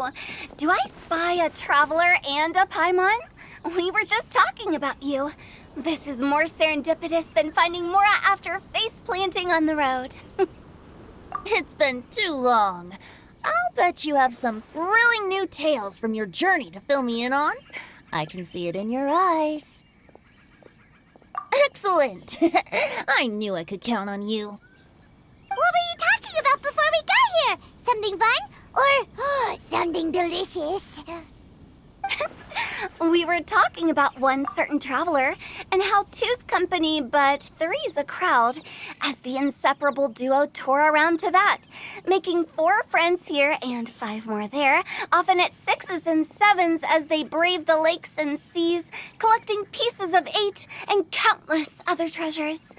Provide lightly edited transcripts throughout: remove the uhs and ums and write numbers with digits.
Oh, do I spy a traveler and a Paimon? We were just talking about you. This is more serendipitous than finding Mora after face planting on the road. It's been too long. I'll bet you have some thrilling new tales from your journey to fill me in on. I can see it in your eyes. Excellent! I knew I could count on you. What were you talking about before we got here? Something fun? Or something delicious? We were talking about one certain traveler and how two's company but three's a crowd as the inseparable duo tore around Tibet, making 4 friends here and 5 more there, often at 6s and 7s as they braved the lakes and seas, collecting pieces of 8 and countless other treasures.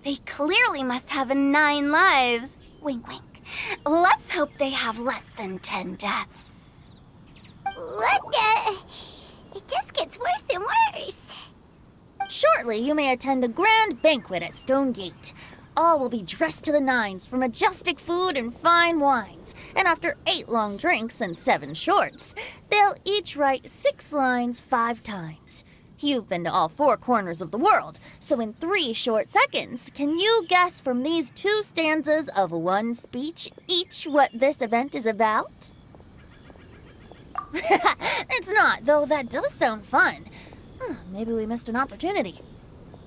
They clearly must have 9 lives. Wink, wink. Let's hope they have less than 10 deaths. What the? It just gets worse and worse. Shortly, you may attend a grand banquet at Stone Gate. All will be dressed to the nines for majestic food and fine wines. And after 8 long drinks and 7 shorts, they'll each write 6 lines 5 times. You've been to all 4 corners of the world, so in 3 short seconds, can you guess from these 2 stanzas of 1 speech each what this event is about? It's not, though that does sound fun. Maybe we missed an opportunity.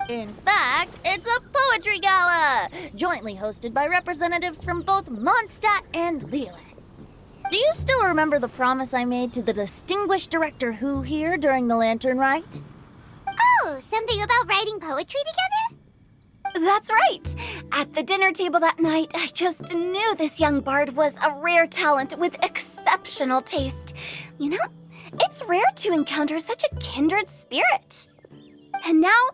In fact, it's a poetry gala, jointly hosted by representatives from both Mondstadt and Liyue. Do you still remember the promise I made to the distinguished director Hu here during the lantern rite? Oh, something about writing poetry together? That's right. At the dinner table that night, I just knew this young bard was a rare talent with exceptional taste. You know, it's rare to encounter such a kindred spirit. And now,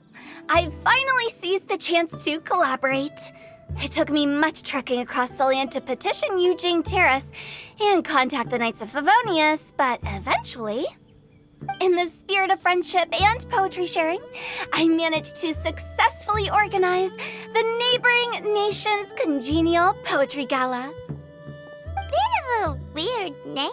I've finally seized the chance to collaborate. It took me much trekking across the land to petition Eugene Terrace and contact the Knights of Favonius, but eventually, in the spirit of friendship and poetry sharing, I managed to successfully organize the neighboring nation's congenial poetry gala. Bit of a weird name.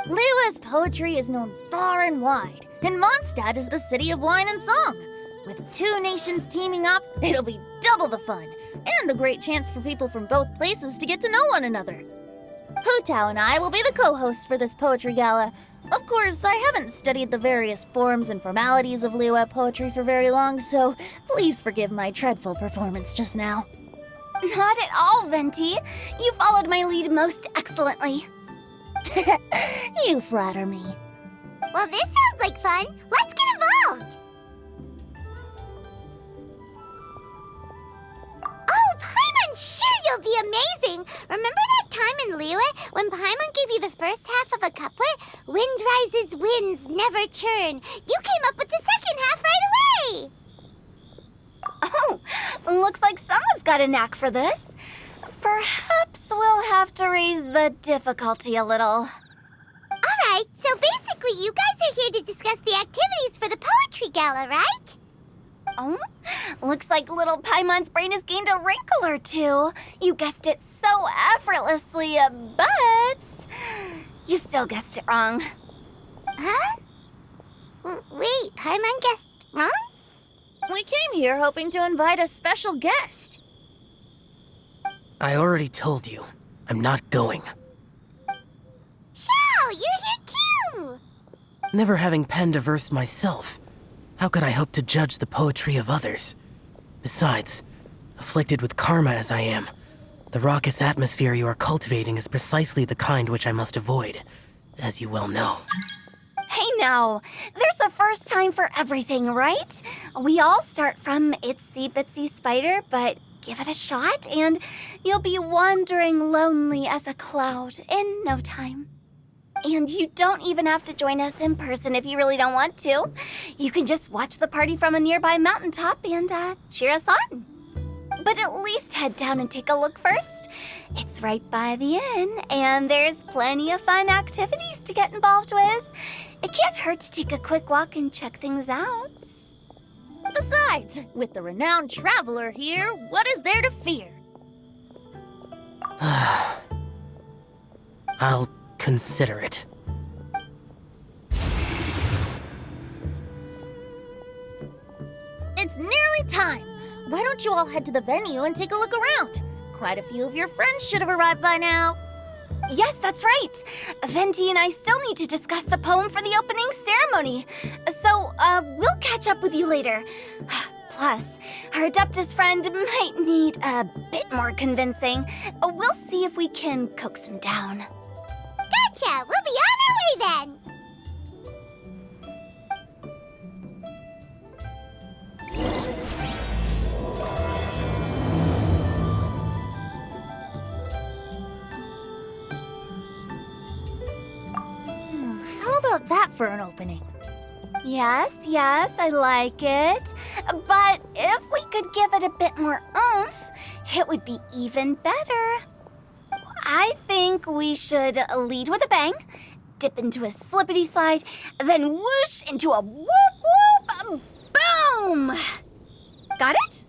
Liyue's poetry is known far and wide, and Mondstadt is the city of wine and song. With 2 nations teaming up, it'll be double the fun, and a great chance for people from both places to get to know one another. Hu Tao and I will be the co-hosts for this poetry gala. Of course, I haven't studied the various forms and formalities of Liyue poetry for very long, so please forgive my dreadful performance just now. Not at all, Venti. You followed my lead most excellently. You flatter me. Well, this sounds like fun. Let's get involved. Oh, Paimon, sure you'll be amazing. Remember that time in Liyue when Paimon gave you the first half of a couplet? Wind rises, winds never churn. You came up with the second half right away. Oh, looks like someone's got a knack for this. Perhaps we'll have to raise the difficulty a little. All right, so basically you guys are here to discuss the activities for the poetry gala, right? Oh, looks like little Paimon's brain has gained a wrinkle or 2. You guessed it so effortlessly, but you still guessed it wrong. Huh? Wait, Paimon guessed wrong? We came here hoping to invite a special guest. I already told you. I'm not going. Xiao, you're here too! Never having penned a verse myself, how could I hope to judge the poetry of others? Besides, afflicted with karma as I am, the raucous atmosphere you are cultivating is precisely the kind which I must avoid, as you well know. Hey now, there's a first time for everything, right? We all start from itsy bitsy spider, but give it a shot and you'll be wandering lonely as a cloud in no time. And you don't even have to join us in person if you really don't want to. You can just watch the party from a nearby mountaintop and cheer us on. But at least head down and take a look first. It's right by the inn, and there's plenty of fun activities to get involved with. It can't hurt to take a quick walk and check things out. Besides, with the renowned traveler here, what is there to fear? I'll consider it. It's nearly time. Why don't you all head to the venue and take a look around? Quite a few of your friends should have arrived by now. Yes, that's right. Venti and I still need to discuss the poem for the opening ceremony. So, we'll catch up with you later. Plus, our Adeptus friend might need a bit more convincing. We'll see if we can coax him down. Gotcha! We'll be on our way then! How about that for an opening? Yes, I like it. But if we could give it a bit more oomph, it would be even better. I think we should lead with a bang, dip into a slippity slide, then whoosh into a whoop whoop boom! Got it?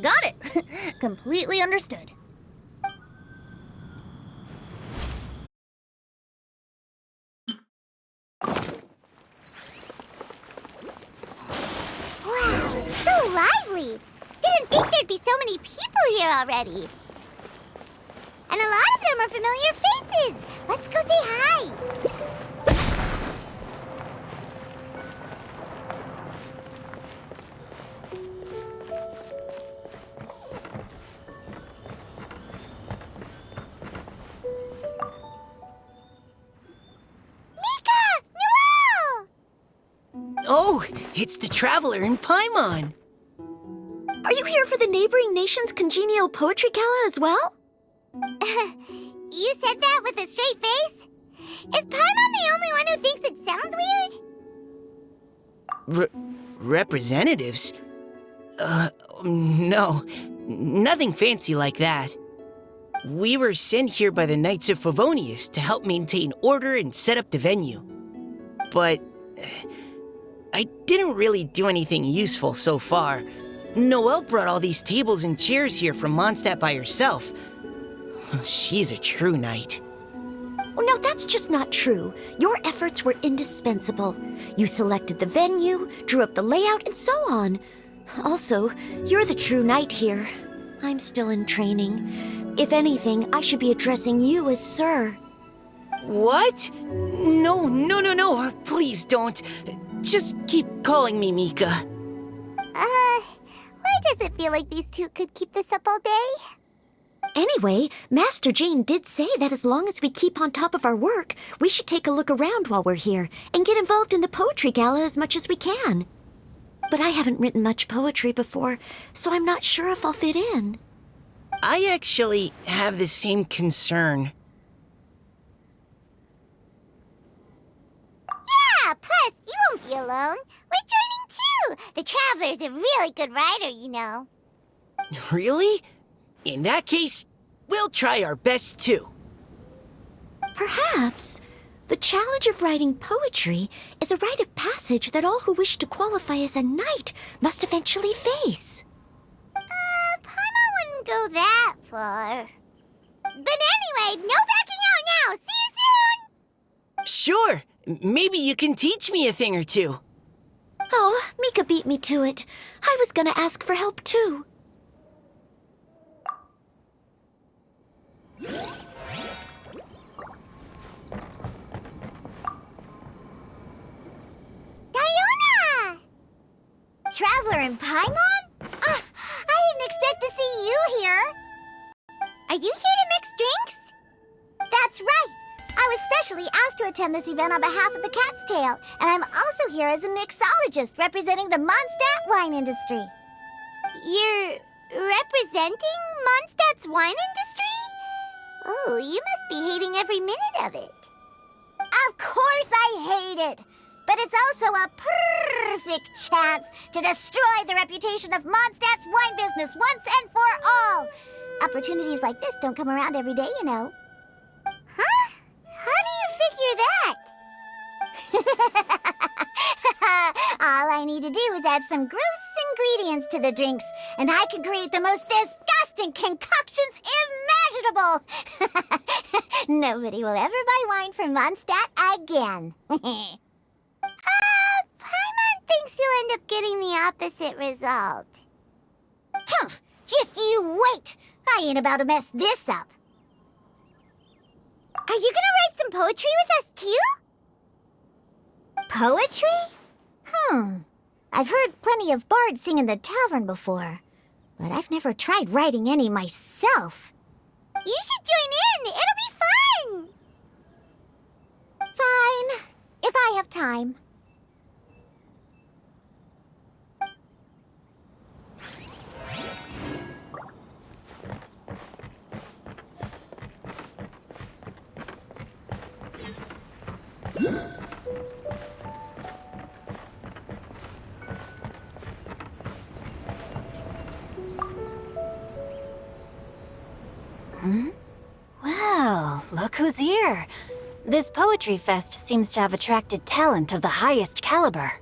Got it. Completely understood. Wow, so lively! Didn't think there'd be so many people here already. And a lot of them are familiar faces. Let's go say hi. Mika! Noelle! Oh, it's the Traveler in Paimon. Are you here for the neighboring nation's congenial poetry gala as well? You said that with a straight face? Is Paimon the only one who thinks it sounds weird? Representatives? No. Nothing fancy like that. We were sent here by the Knights of Favonius to help maintain order and set up the venue. But I didn't really do anything useful so far. Noelle brought all these tables and chairs here from Mondstadt by herself. She's a true knight. Oh, no, that's just not true. Your efforts were indispensable. You selected the venue, drew up the layout, and so on. Also, you're the true knight here. I'm still in training. If anything, I should be addressing you as Sir. What? No. Please don't. Just keep calling me Mika. Why does it feel like these two could keep this up all day? Anyway, Master Jean did say that as long as we keep on top of our work, we should take a look around while we're here and get involved in the poetry gala as much as we can. But I haven't written much poetry before, so I'm not sure if I'll fit in. I actually have the same concern. Yeah, plus, you won't be alone. We're joining too. The Traveler's a really good writer, you know. Really? In that case, we'll try our best too. Perhaps the challenge of writing poetry is a rite of passage that all who wish to qualify as a knight must eventually face. Paimon wouldn't go that far. But anyway, no backing out now. See you soon! Sure, maybe you can teach me a thing or two. Oh, Mika beat me to it. I was gonna ask for help too. Diona! Traveler in Paimon? I didn't expect to see you here. Are you here to mix drinks? That's right. I was specially asked to attend this event on behalf of the Cat's Tail, and I'm also here as a mixologist representing the Mondstadt wine industry. You're representing Mondstadt's wine industry? Oh, you must be hating every minute of it. Of course I hate it, but it's also a perfect chance to destroy the reputation of Mondstadt's wine business once and for all. Opportunities like this don't come around every day, you know. Huh? How do you figure that? All I need to do is add some gross ingredients to the drinks, and I can create the most disgusting concoctions imaginable. Nobody will ever buy wine from Mondstadt again. Paimon thinks you'll end up getting the opposite result. Just you wait! I ain't about to mess this up. Are you gonna write some poetry with us too? Poetry? I've heard plenty of bards sing in the tavern before, but I've never tried writing any myself. You should join in. It'll be fun. Fine, if I have time. Well, look who's here. This poetry fest seems to have attracted talent of the highest caliber.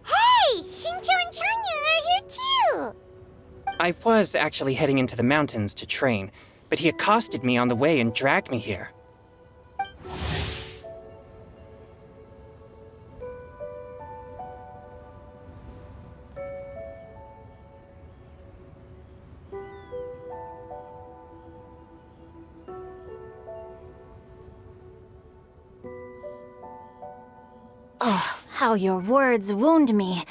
Hey, Shincho and Changyun are here too. I was actually heading into the mountains to train, but he accosted me on the way and dragged me here. Oh, how your words wound me.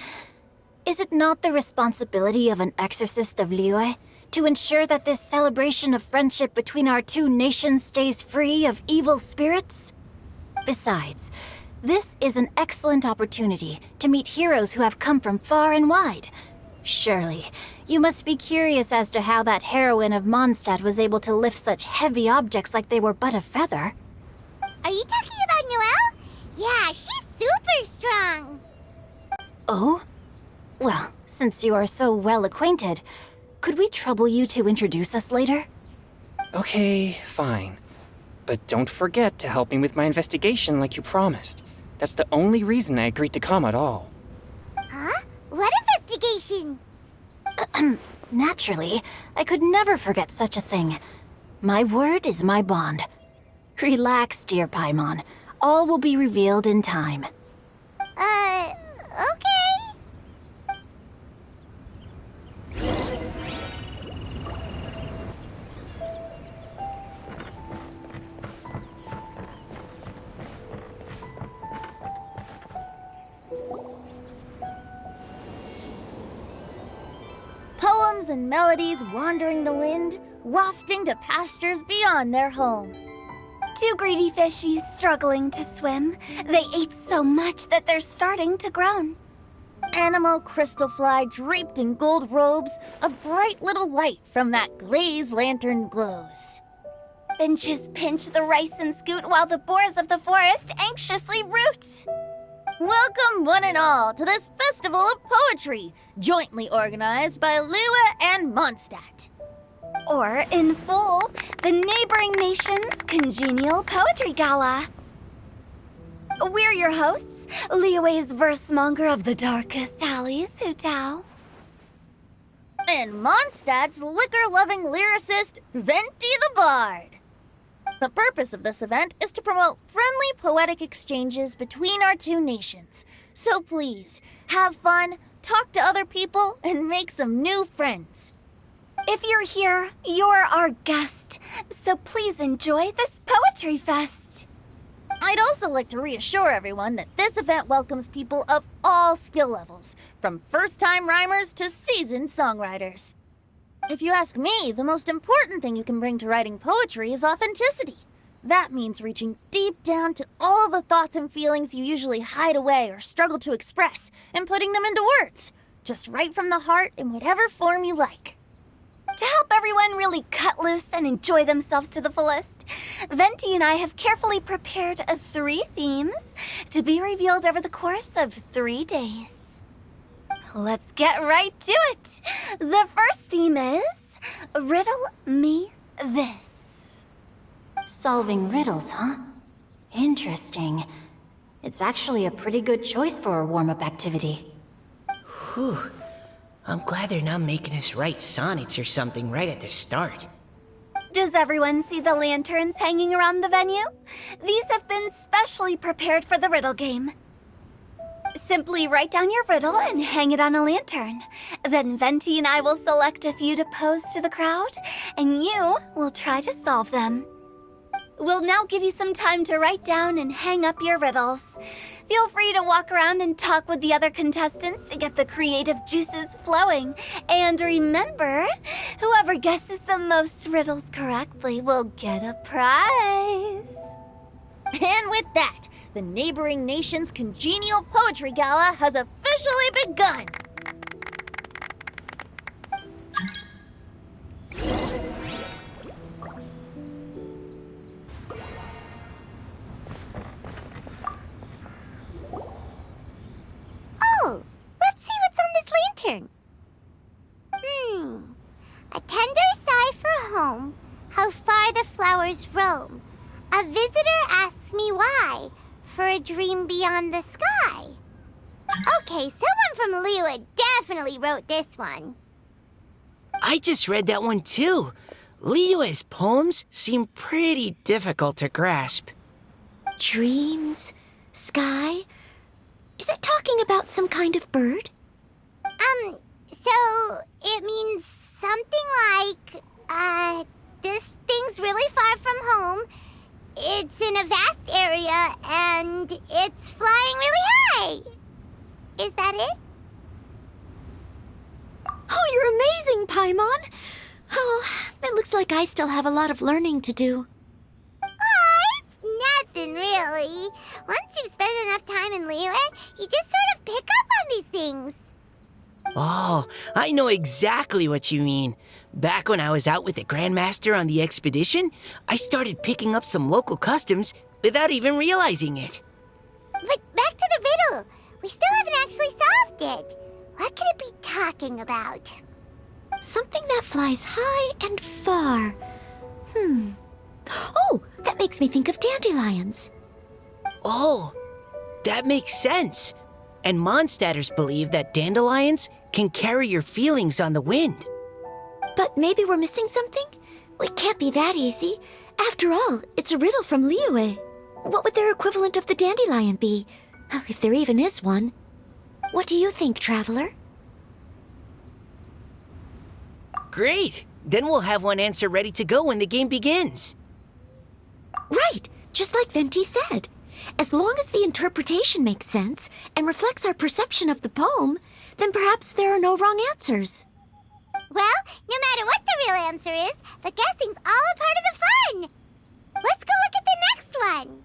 Is it not the responsibility of an exorcist of Liyue to ensure that this celebration of friendship between our two nations stays free of evil spirits? Besides, this is an excellent opportunity to meet heroes who have come from far and wide. Surely, you must be curious as to how that heroine of Mondstadt was able to lift such heavy objects like they were but a feather. Are you talking about Noelle? Yeah, she's super strong. Oh? Well, since you are so well acquainted, could we trouble you to introduce us later? Okay, fine. But don't forget to help me with my investigation like you promised. That's the only reason I agreed to come at all. Huh? What investigation? Naturally, I could never forget such a thing. My word is my bond. Relax, dear Paimon. All will be revealed in time. Okay. Poems and melodies wandering the wind, wafting to pastures beyond their home. Two greedy fishies struggling to swim. They ate so much that they're starting to groan. Animal crystal fly draped in gold robes, a bright little light from that glazed lantern glows. Benches pinch the rice and scoot while the boars of the forest anxiously root. Welcome one and all to this festival of poetry, jointly organized by Liyue and Mondstadt. Or, in full, the neighboring nation's congenial poetry gala. We're your hosts, Liyue's versemonger of the darkest alleys, Hutao. And Mondstadt's liquor-loving lyricist, Venti the Bard. The purpose of this event is to promote friendly poetic exchanges between our two nations. So please, have fun, talk to other people, and make some new friends. If you're here, you're our guest, so please enjoy this poetry fest. I'd also like to reassure everyone that this event welcomes people of all skill levels, from first-time rhymers to seasoned songwriters. If you ask me, the most important thing you can bring to writing poetry is authenticity. That means reaching deep down to all the thoughts and feelings you usually hide away or struggle to express, and putting them into words, just right from the heart in whatever form you like. To help everyone really cut loose and enjoy themselves to the fullest, Venti and I have carefully prepared 3 themes to be revealed over the course of 3 days. Let's get right to it. The first theme is Riddle Me This. Solving riddles, huh? Interesting. It's actually a pretty good choice for a warm-up activity. Whew. I'm glad they're not making us write sonnets or something right at the start. Does everyone see the lanterns hanging around the venue? These have been specially prepared for the riddle game. Simply write down your riddle and hang it on a lantern. Then Venti and I will select a few to pose to the crowd, and you will try to solve them. We'll now give you some time to write down and hang up your riddles. Feel free to walk around and talk with the other contestants to get the creative juices flowing. And remember, whoever guesses the most riddles correctly will get a prize. And with that, the neighboring nation's congenial poetry gala has officially begun. Oh, let's see what's on this lantern. A tender sigh for home, how far the flowers roam. A visitor asks me why, for a dream beyond the sky. Okay, someone from Liyue definitely wrote this one. I just read that one too. Liyue's poems seem pretty difficult to grasp. Dreams? Sky? Is it talking about some kind of bird? So it means something like, this thing's really far from home. It's in a vast area, and it's flying really high. Is that it? Oh, you're amazing, Paimon! Oh, it looks like I still have a lot of learning to do. It's nothing, really. Once you've spent enough time in Liyue, you just sort of pick up on these things. Oh, I know exactly what you mean. Back when I was out with the Grandmaster on the expedition, I started picking up some local customs without even realizing it. But back to the riddle. We still haven't actually solved it. What could it be talking about? Something that flies high and far. Oh, that makes me think of dandelions. Oh, that makes sense. And Mondstadters believe that dandelions can carry your feelings on the wind. But maybe we're missing something? It can't be that easy. After all, it's a riddle from Liyue. What would their equivalent of the dandelion be? If there even is one. What do you think, Traveler? Great! Then we'll have one answer ready to go when the game begins. Right, just like Venti said. As long as the interpretation makes sense and reflects our perception of the poem, then perhaps there are no wrong answers. Well, no matter what the real answer is, the guessing's all a part of the fun. Let's go look at the next one.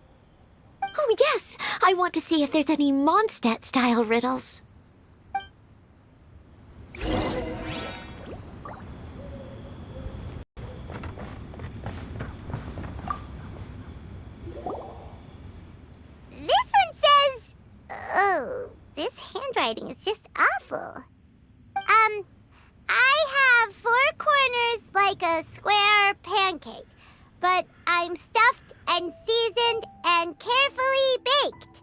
Oh yes, I want to see if there's any Mondstadt-style riddles. This one says... Oh, this handwriting is just awful. I have 4 corners like a square pancake, but I'm stuffed and seasoned and carefully baked.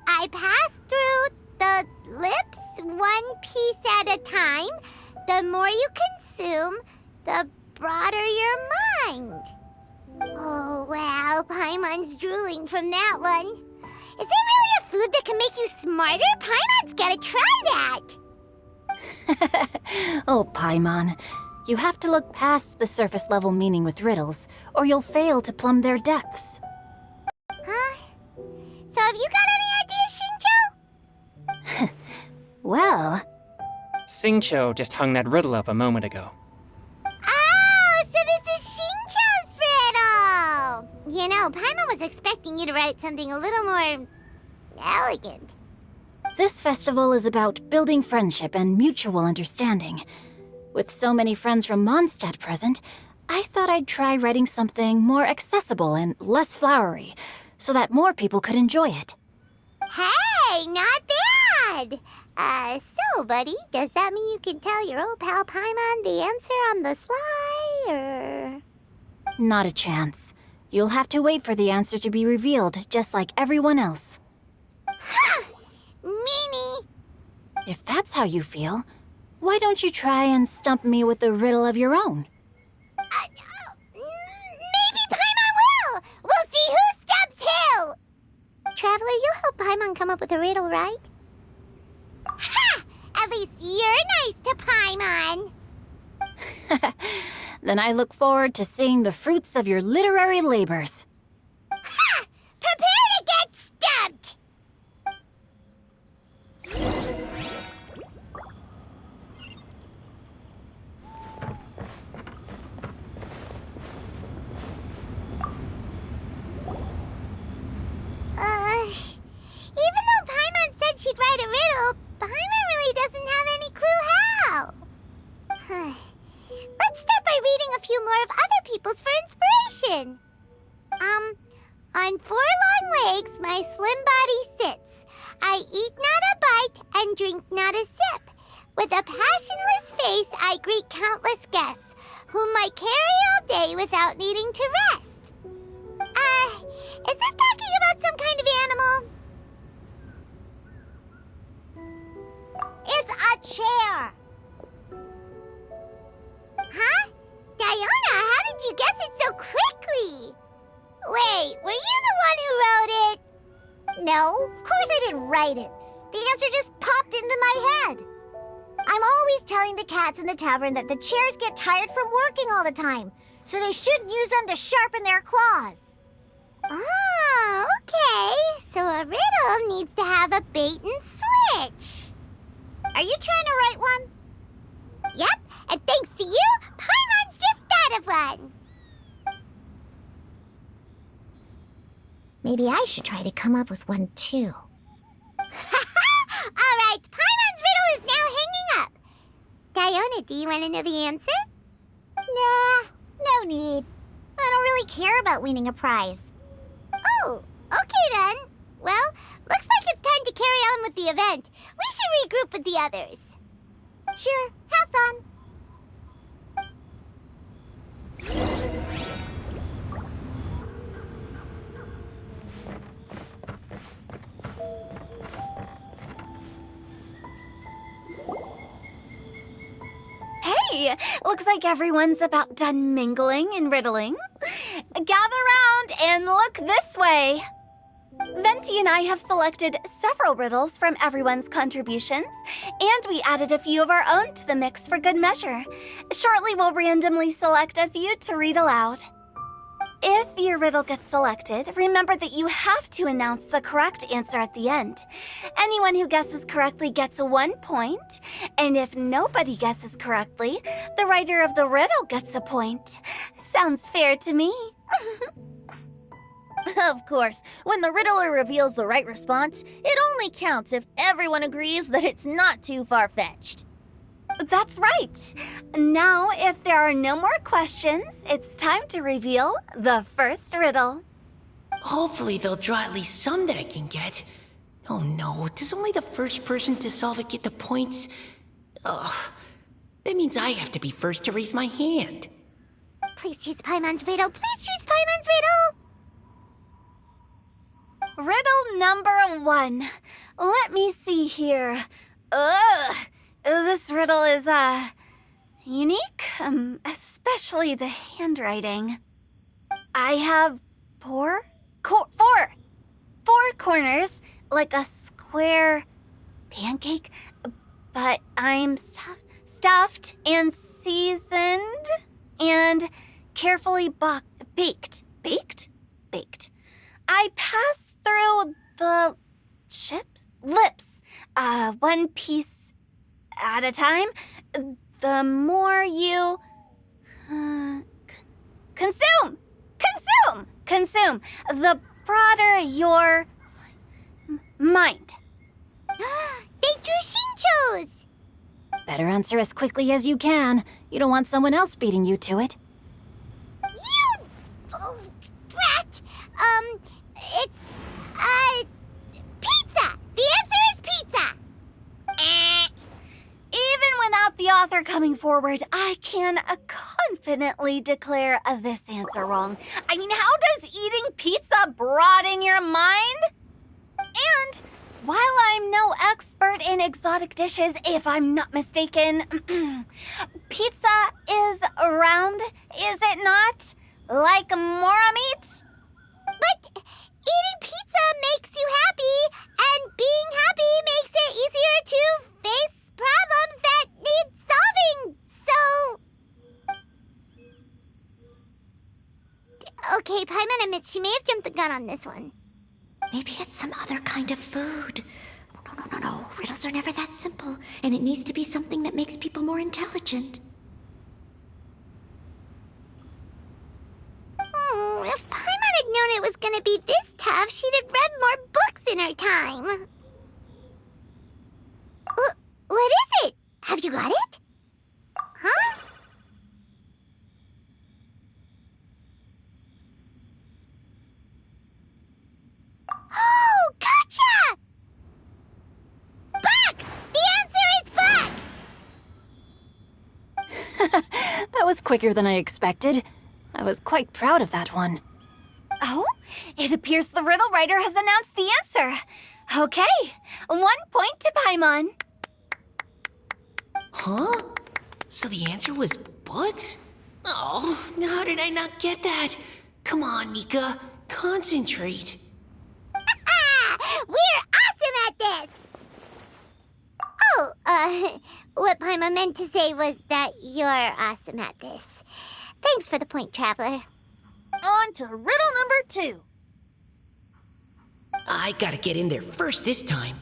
I pass through the lips 1 piece at a time. The more you consume, the broader your mind. Oh, wow, Paimon's drooling from that one. Is there really a food that can make you smarter? Paimon's gotta try that. Oh, Paimon. You have to look past the surface-level meaning with riddles, or you'll fail to plumb their depths. Huh? So have you got any ideas, Shinjo? Well, Xingqiu just hung that riddle up a moment ago. Oh, so this is Shinjo's riddle! You know, Paimon was expecting you to write something a little more... elegant. this festival is about building friendship and mutual understanding. With so many friends from Mondstadt present, I thought I'd try writing something more accessible and less flowery, so that more people could enjoy it. Hey, not bad! So, buddy, does that mean you can tell your old pal Paimon the answer on the sly, or...? Not a chance. You'll have to wait for the answer to be revealed, just like everyone else. Ha! Meanie! If that's how you feel, why don't you try and stump me with a riddle of your own? come up with a riddle, right? Ha! At least you're nice to Paimon. Then I look forward to seeing the fruits of your literary labors. Ha! Prepare to get stumped! Even though Paimon said she'd write a riddle, Paimon really doesn't have any clue how. Let's start by reading a few more of other people's for inspiration. On 4 long legs my slim body sits. I eat not a bite and drink not a sip. With a passionless face I greet countless guests, whom I carry all day without needing to rest. Is this talking about some kind of animal? It's a chair. Huh? Diona, how did you guess it so quickly? Wait, were you the one who wrote it? No, of course I didn't write it. The answer just popped into my head. I'm always telling the cats in the tavern that the chairs get tired from working all the time, so they shouldn't use them to sharpen their claws. Oh, okay. So a riddle needs to have a bait and switch. Are you trying to write one? Yep, and thanks to you, Paimon's just thought of one. Maybe I should try to come up with one too. All right, Paimon's riddle is now hanging up. Diona, do you want to know the answer? Nah, no need. I don't really care about winning a prize. Oh, okay then. Well, looks like it's time to carry on with the event. We should regroup with the others. Sure, have fun. Hey, looks like everyone's about done mingling and riddling. Gather round and look this way. Venti and I have selected several riddles from everyone's contributions, and we added a few of our own to the mix for good measure. Shortly, we'll randomly select a few to read aloud. If your riddle gets selected, remember that you have to announce the correct answer at the end. Anyone who guesses correctly gets 1 point, and if nobody guesses correctly, the writer of the riddle gets a point. Sounds fair to me. Of course, when the riddler reveals the right response, it only counts if everyone agrees that it's not too far-fetched. That's right. Now, if there are no more questions, it's time to reveal the first riddle. Hopefully they'll draw at least some that I can get. Oh no, does only the first person to solve it get the points? Ugh, that means I have to be first to raise my hand. Please choose Paimon's riddle. Please choose Paimon's riddle. Riddle number 1. Let me see here. Ugh. This riddle is, unique, especially the handwriting. I have four corners, like a square pancake, but I'm stuffed and seasoned and carefully baked. Baked. I pass through the lips, one piece at a time. The more you consume, the broader your mind. They drew Shinchos! Better answer as quickly as you can. You don't want someone else beating you to it. You brat! It's, pizza! The answer is pizza! Even without the author coming forward, I can confidently declare this answer wrong. I mean, how does eating pizza broaden your mind? And while I'm no expert in exotic dishes, if I'm not mistaken, pizza is round, is it not? Like mora meat? But eating pizza makes you happy, and being that she may have jumped the gun on this one. Maybe it's some other kind of food. No. Riddles are never that simple, and it needs to be something that makes people more intelligent. If Paimon had known it was gonna be this tough, she'd have read more books in her time. What is it? Have you got it? Huh? Oh, gotcha! Bucks! The answer is bucks! That was quicker than I expected. I was quite proud of that one. Oh, it appears the riddle writer has announced the answer. Okay, 1 point to Paimon. Huh? So the answer was bugs? Oh, how did I not get that? Come on, Mika, concentrate. We're awesome at this! Oh, what Paimon meant to say was that you're awesome at this. Thanks for the point, Traveler. On to riddle number 2. I gotta get in there first this time.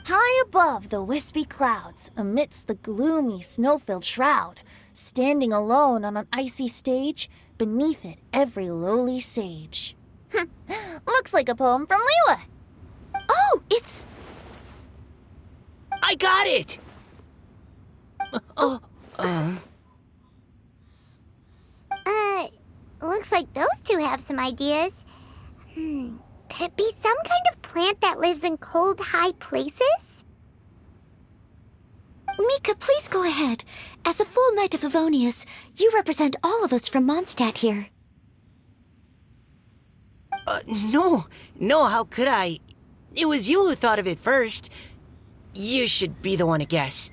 High above the wispy clouds, amidst the gloomy snow-filled shroud, standing alone on an icy stage, beneath it every lowly sage. Looks like a poem from Leela. Oh, it's... I got it! Looks like those two have some ideas. Could it be some kind of plant that lives in cold, high places? Mika, please go ahead. As a full Knight of Favonius, you represent all of us from Mondstadt here. No, how could I? It was you who thought of it first. You should be the one to guess.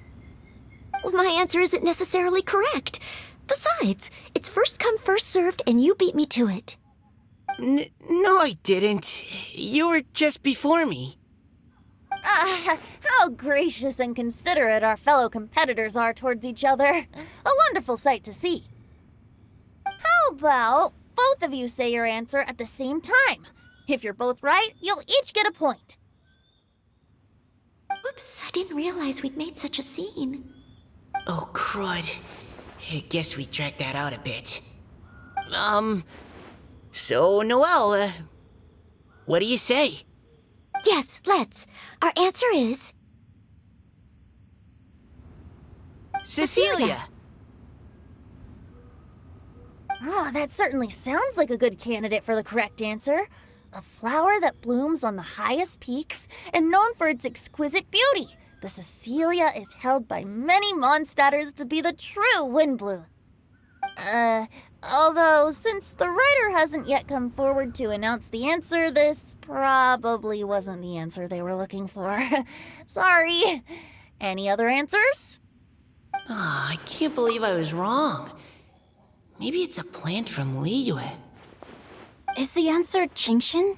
Well, my answer isn't necessarily correct. Besides, it's first come, first served, and you beat me to it. No, I didn't. You were just before me. How gracious and considerate our fellow competitors are towards each other. A wonderful sight to see. How about both of you say your answer at the same time? If you're both right, you'll each get a point. Whoops, I didn't realize we'd made such a scene. Oh, crud. I guess we dragged that out a bit. So, Noelle, what do you say? Yes, let's. Our answer is... Cecilia! Oh, that certainly sounds like a good candidate for the correct answer. A flower that blooms on the highest peaks and known for its exquisite beauty. The Cecilia is held by many Mondstadters to be the true Windblue. Although, since the writer hasn't yet come forward to announce the answer, this probably wasn't the answer they were looking for. Sorry. Any other answers? I can't believe I was wrong. Maybe it's a plant from Liyue. Is the answer GENSHIN?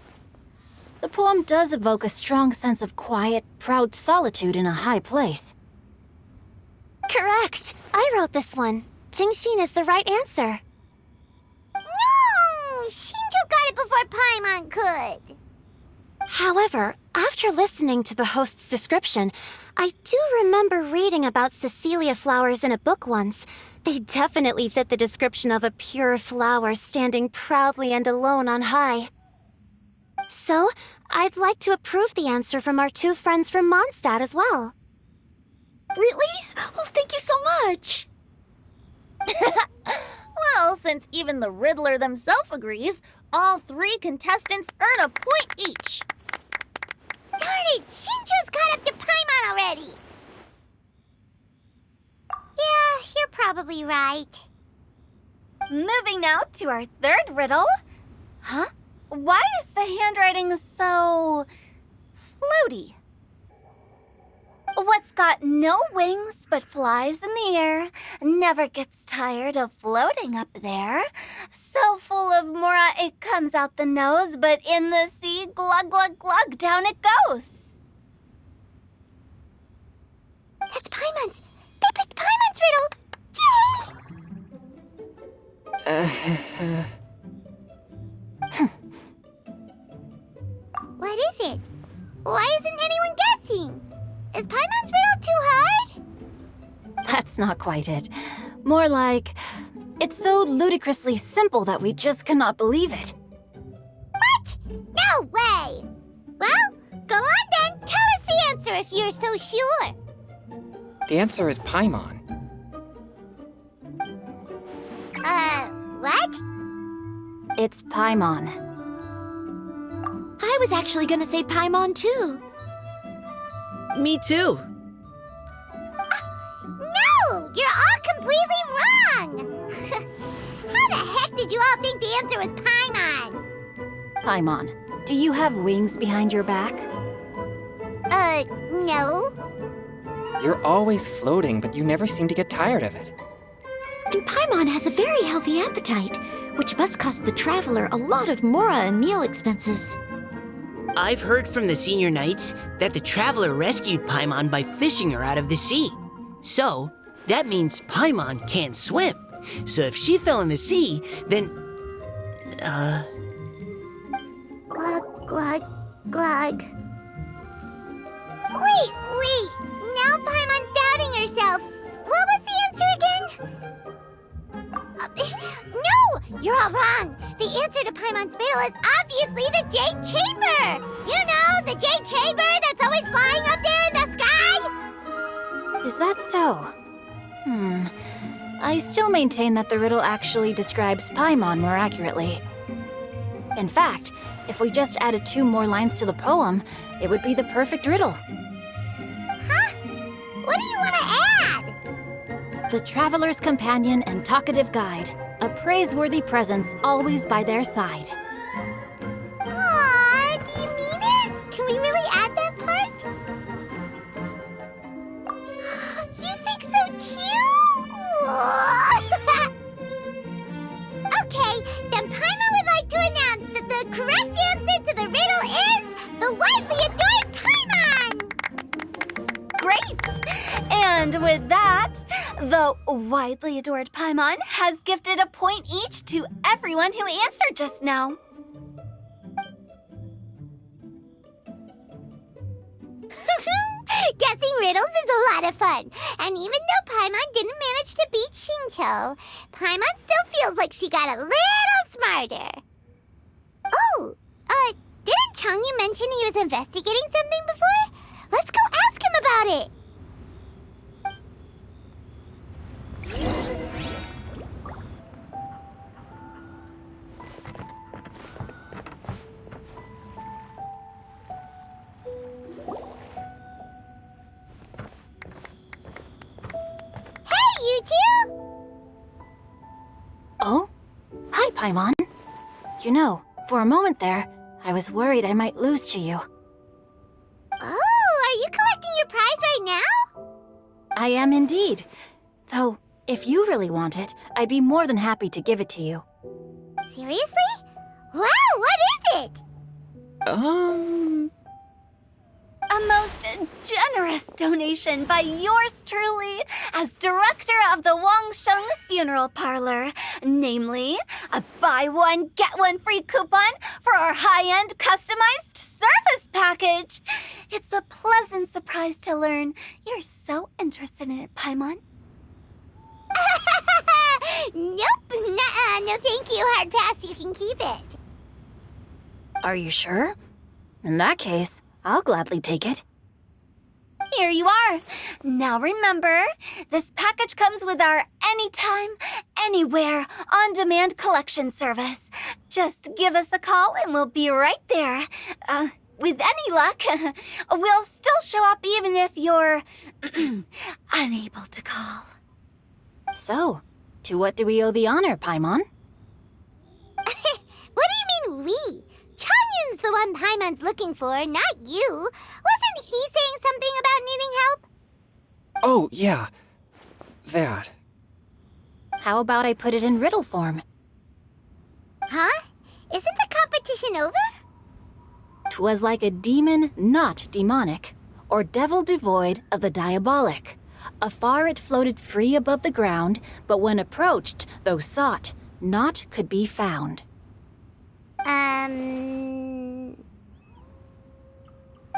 The poem does evoke a strong sense of quiet, proud solitude in a high place. Correct. I wrote this one. GENSHIN is the right answer. No! Shinjo got it before Paimon could. However, after listening to the host's description, I do remember reading about Cecilia flowers in a book once. They definitely fit the description of a pure flower standing proudly and alone on high. So, I'd like to approve the answer from our two friends from Mondstadt as well. Really? Oh, thank you so much. Well, since even the Riddler themselves agrees, all 3 contestants earn a point each. Darn it! Shinjo's caught up to Paimon already! Yeah, you're probably right. Moving now to our third riddle. Huh? Why is the handwriting so... floaty? What's got no wings but flies in the air, never gets tired of floating up there. So full of mora it comes out the nose, but in the sea, glug glug glug, down it goes. That's Paimon's! They picked Paimon's riddle! Yay! What is it? Why isn't anyone guessing? Is Paimon's riddle too hard? That's not quite it. More like, it's so ludicrously simple that we just cannot believe it. What? No way! Well, go on then. Tell us the answer if you're so sure. The answer is Paimon. What? It's Paimon. I was actually gonna say Paimon too. Me too. No! You're all completely wrong! How the heck did you all think the answer was Paimon? Paimon, do you have wings behind your back? No. You're always floating, but you never seem to get tired of it. And Paimon has a very healthy appetite, which must cost the traveler a lot of mora and meal expenses. I've heard from the senior knights that the traveler rescued Paimon by fishing her out of the sea. So, that means Paimon can't swim. So if she fell in the sea, then... Glug, glug, glug. Wait! Now Paimon's doubting herself. What was the answer again? No! You're all wrong. The answer to Paimon's riddle is obviously the Jade Chamber! You know, the Jade Chamber that's always flying up there in the sky? Is that so? I still maintain that the riddle actually describes Paimon more accurately. In fact, if we just added 2 more lines to the poem, it would be the perfect riddle. Huh? What do you want to add? The traveler's companion and talkative guide, a praiseworthy presence always by their side. Aw, do you mean it? Can we really add that part? You think so too? Okay, then Paimon would like to announce that the correct answer to the riddle is the widely adored Paimon! Great! And with that, the widely adored Paimon has gifted a point each to everyone who answered just now. Guessing riddles is a lot of fun. And even though Paimon didn't manage to beat Xingqiu, Paimon still feels like she got a little smarter. Oh, didn't Changyu mention he was investigating something before? Let's go ask him about it. Hey, you two! Oh? Hi, Paimon. You know, for a moment there, I was worried I might lose to you. Oh, are you collecting your prize right now? I am indeed. Though, if you really want it, I'd be more than happy to give it to you. Seriously? Wow, what is it? A most generous donation by yours truly as director of the Wangsheng Funeral Parlor. Namely, a buy one, get one free coupon for our high-end customized service package. It's a pleasant surprise to learn you're so interested in it, Paimon. Nope, nuh-uh, no thank you, hard pass, you can keep it. Are you sure? In that case, I'll gladly take it. Here you are. Now remember, this package comes with our anytime, anywhere, on-demand collection service. Just give us a call and we'll be right there. With any luck, we'll still show up even if you're unable to call. So, to what do we owe the honor, Paimon? What do you mean we? Changyun's the one Paimon's looking for, not you. Wasn't he saying something about needing help? Oh, yeah. That. How about I put it in riddle form? Huh? Isn't the competition over? 'Twas like a demon not demonic, or devil devoid of the diabolic. Afar it floated free above the ground, but when approached, though sought, naught could be found.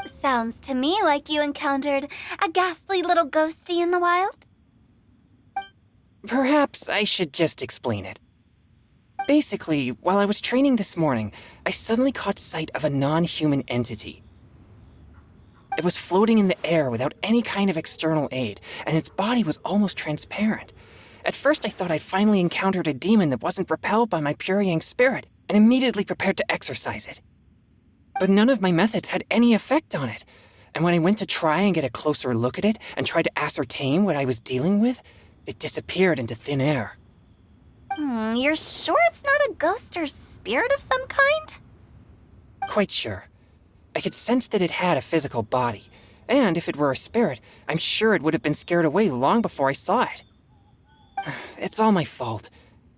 Sounds to me like you encountered a ghastly little ghostie in the wild. Perhaps I should just explain it. Basically, while I was training this morning, I suddenly caught sight of a non-human entity. It was floating in the air without any kind of external aid, and its body was almost transparent. At first I thought I'd finally encountered a demon that wasn't repelled by my pure yang spirit, and immediately prepared to exorcise it. But none of my methods had any effect on it, and when I went to try and get a closer look at it and tried to ascertain what I was dealing with, it disappeared into thin air. You're sure it's not a ghost or spirit of some kind? Quite sure. I could sense that it had a physical body, and if it were a spirit, I'm sure it would have been scared away long before I saw it. It's all my fault.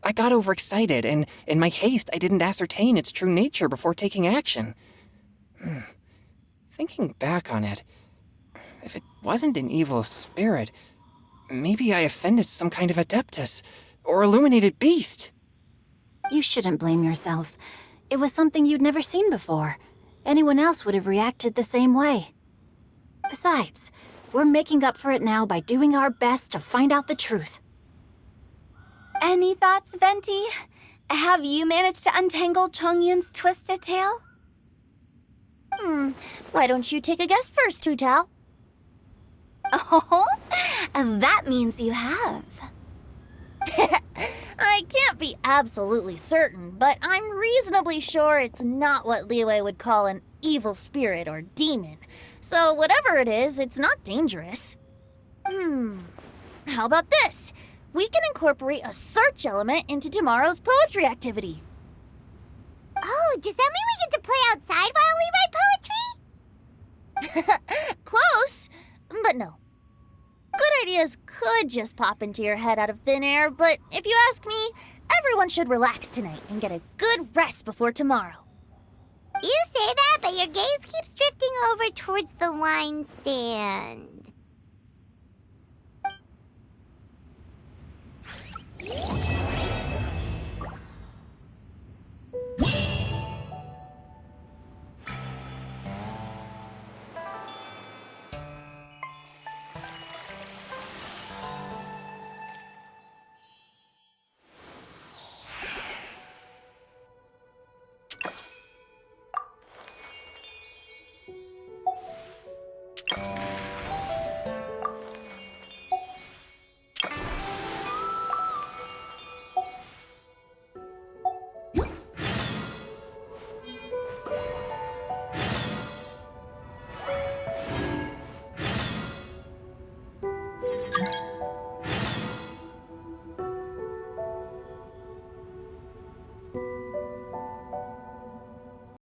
I got overexcited, and in my haste, I didn't ascertain its true nature before taking action. Thinking back on it, if it wasn't an evil spirit, maybe I offended some kind of adeptus or illuminated beast. You shouldn't blame yourself. It was something you'd never seen before. Anyone else would have reacted the same way. Besides, we're making up for it now by doing our best to find out the truth. Any thoughts, Venti? Have you managed to untangle Chongyun's twisted tail? Why don't you take a guess first, Hu-Tao? Oh, that means you have. I can't be absolutely certain, but I'm reasonably sure it's not what Liyue would call an evil spirit or demon. So whatever it is, it's not dangerous. How about this? We can incorporate a search element into tomorrow's poetry activity. Oh, does that mean we get to play outside while we write poetry? Close, but no. Good ideas could just pop into your head out of thin air, but if you ask me, everyone should relax tonight and get a good rest before tomorrow. You say that, but your gaze keeps drifting over towards the wine stand.